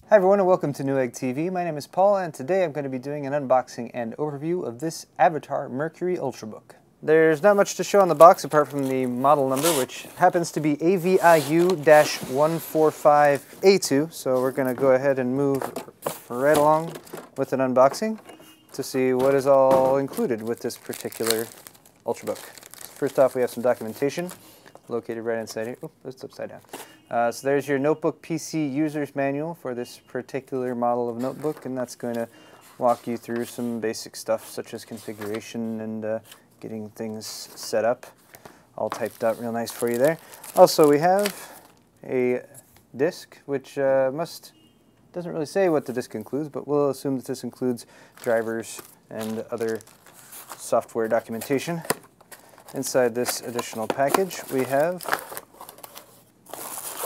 Hi everyone and welcome to Newegg TV. My name is Paul and today I'm going to be doing an unboxing and overview of this Avatar Mercury Ultrabook. There's not much to show on the box apart from the model number, which happens to be AVIU-145A2, so we're going to go ahead and move right along with an unboxing to see what is all included with this particular Ultrabook. First off, we have some documentation located right inside here. Oh, it's upside down. So there's your notebook PC user's manual for this particular model of notebook, and that's going to walk you through some basic stuff such as configuration and getting things set up, all typed out real nice for you there. Also, we have a disc, which doesn't really say what the disc includes, but we'll assume that this includes drivers and other software documentation. Inside this additional package, we have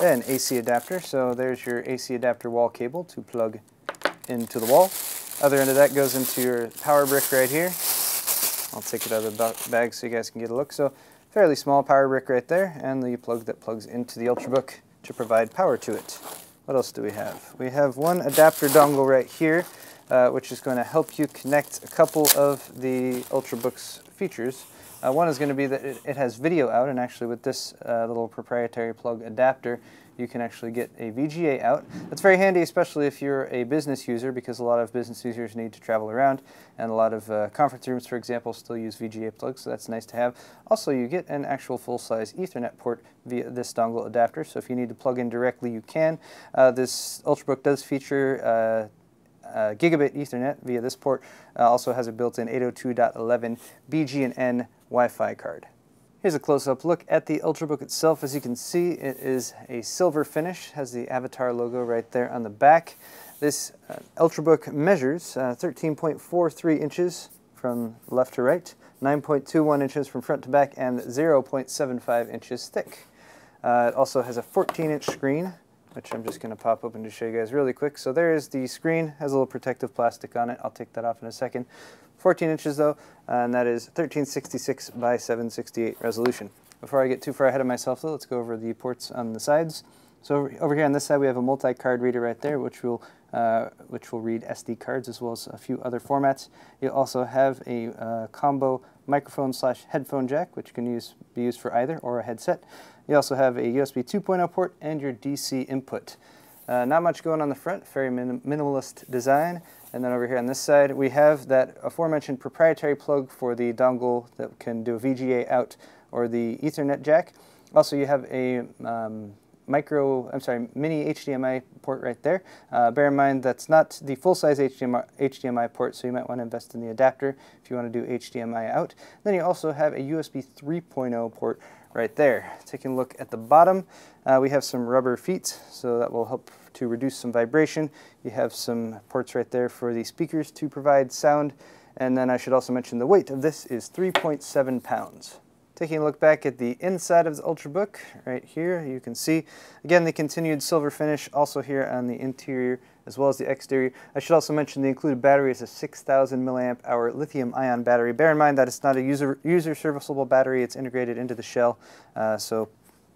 an AC adapter, so there's your AC adapter wall cable to plug into the wall. Other end of that goes into your power brick right here. I'll take it out of the bag so you guys can get a look. So fairly small power brick right there, and the plug that plugs into the Ultrabook to provide power to it. What else do we have? We have one adapter dongle right here, which is going to help you connect a couple of the Ultrabook's features. One is going to be that it has video out, and actually with this little proprietary plug adapter, you can actually get a VGA out. That's very handy, especially if you're a business user, because a lot of business users need to travel around, and a lot of conference rooms, for example, still use VGA plugs, so that's nice to have. Also, you get an actual full-size Ethernet port via this dongle adapter, so if you need to plug in directly, you can. This Ultrabook does feature gigabit Ethernet via this port. Also has a built-in 802.11 BG&N Wi-Fi card. Here's a close-up look at the Ultrabook itself. As you can see, it is a silver finish, has the Avatar logo right there on the back. This Ultrabook measures 13.43 inches from left to right, 9.21 inches from front to back, and 0.75 inches thick. It also has a 14-inch screen, which I'm just going to pop open to show you guys really quick. So there is the screen, has a little protective plastic on it. I'll take that off in a second. 14 inches though, and that is 1366 by 768 resolution. Before I get too far ahead of myself though, let's go over the ports on the sides. So over here on this side we have a multi-card reader right there, which will read SD cards as well as a few other formats. You also have a combo microphone / headphone jack, which can be used for either or a headset. You also have a USB 2.0 port and your DC input. Not much going on the front, very minimalist design. And then over here on this side, we have that aforementioned proprietary plug for the dongle that can do a VGA out or the Ethernet jack. Also, you have a mini HDMI port right there. Bear in mind that's not the full-size HDMI port, so you might want to invest in the adapter if you want to do HDMI out. Then you also have a USB 3.0 port right there. Taking a look at the bottom, we have some rubber feet, so that will help to reduce some vibration. You have some ports right there for the speakers to provide sound, and then I should also mention the weight of this is 3.7 pounds. Taking a look back at the inside of the Ultrabook, right here, you can see, again, the continued silver finish also here on the interior as well as the exterior. I should also mention the included battery is a 6,000 milliamp hour lithium-ion battery. Bear in mind that it's not a user serviceable battery, it's integrated into the shell, so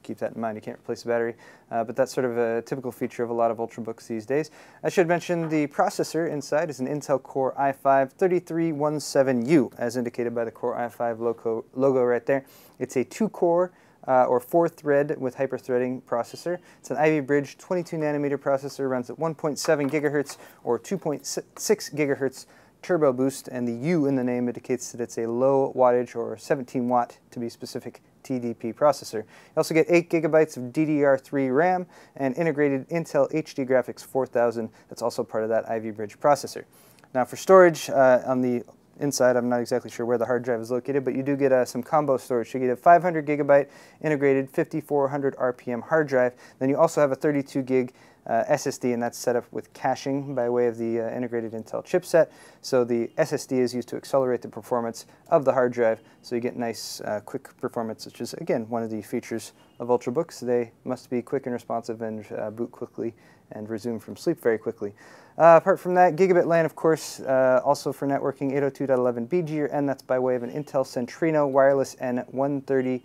keep that in mind, you can't replace the battery. But that's sort of a typical feature of a lot of Ultrabooks these days. I should mention the processor inside is an Intel Core i5-3317U, as indicated by the Core i5 logo right there. It's a 2-core or 4-thread with hyper-threading processor. It's an Ivy Bridge 22nm processor, runs at 1.7 gigahertz or 2.6 gigahertz turbo boost, and the U in the name indicates that it's a low wattage or 17 watt to be specific TDP processor. You also get 8 gigabytes of DDR3 RAM and integrated Intel HD Graphics 4000. That's also part of that Ivy Bridge processor. Now for storage on the inside, I'm not exactly sure where the hard drive is located, but you do get some combo storage. So you get a 500 gigabyte integrated 5400 RPM hard drive. Then you also have a 32 gig SSD, and that's set up with caching by way of the integrated Intel chipset. So the SSD is used to accelerate the performance of the hard drive, so you get nice quick performance, which is again one of the features of Ultrabooks. They must be quick and responsive and boot quickly and resume from sleep very quickly. Apart from that, gigabit LAN, of course, also for networking, 802.11 BG&N. That's by way of an Intel Centrino Wireless N130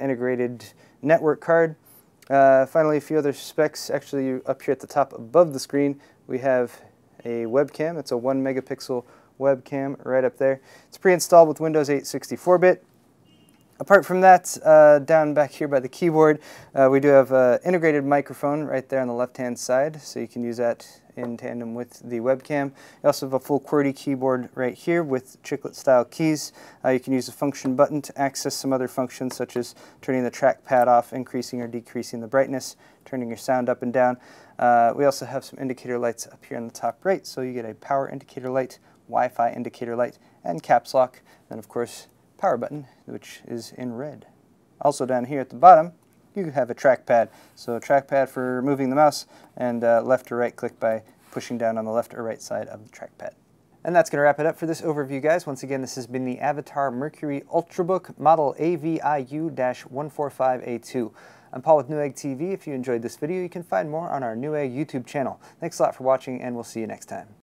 integrated network card. Finally, a few other specs. Actually, up here at the top above the screen, we have a webcam. It's a 1 megapixel webcam right up there. It's pre-installed with Windows 8 64-bit. Apart from that, down back here by the keyboard, we do have an integrated microphone right there on the left-hand side, so you can use that in tandem with the webcam. You also have a full QWERTY keyboard right here with chiclet-style keys. You can use the function button to access some other functions, such as turning the trackpad off, increasing or decreasing the brightness, turning your sound up and down. We also have some indicator lights up here on the top right, so you get a power indicator light, Wi-Fi indicator light, and caps lock, and of course, power button, which is in red. Also down here at the bottom, you have a trackpad. So a trackpad for moving the mouse, and left or right click by pushing down on the left or right side of the trackpad. And that's going to wrap it up for this overview, guys. Once again, this has been the Avatar Mercury Ultrabook model AVIU-145A2. I'm Paul with Newegg TV. If you enjoyed this video, you can find more on our Newegg YouTube channel. Thanks a lot for watching, and we'll see you next time.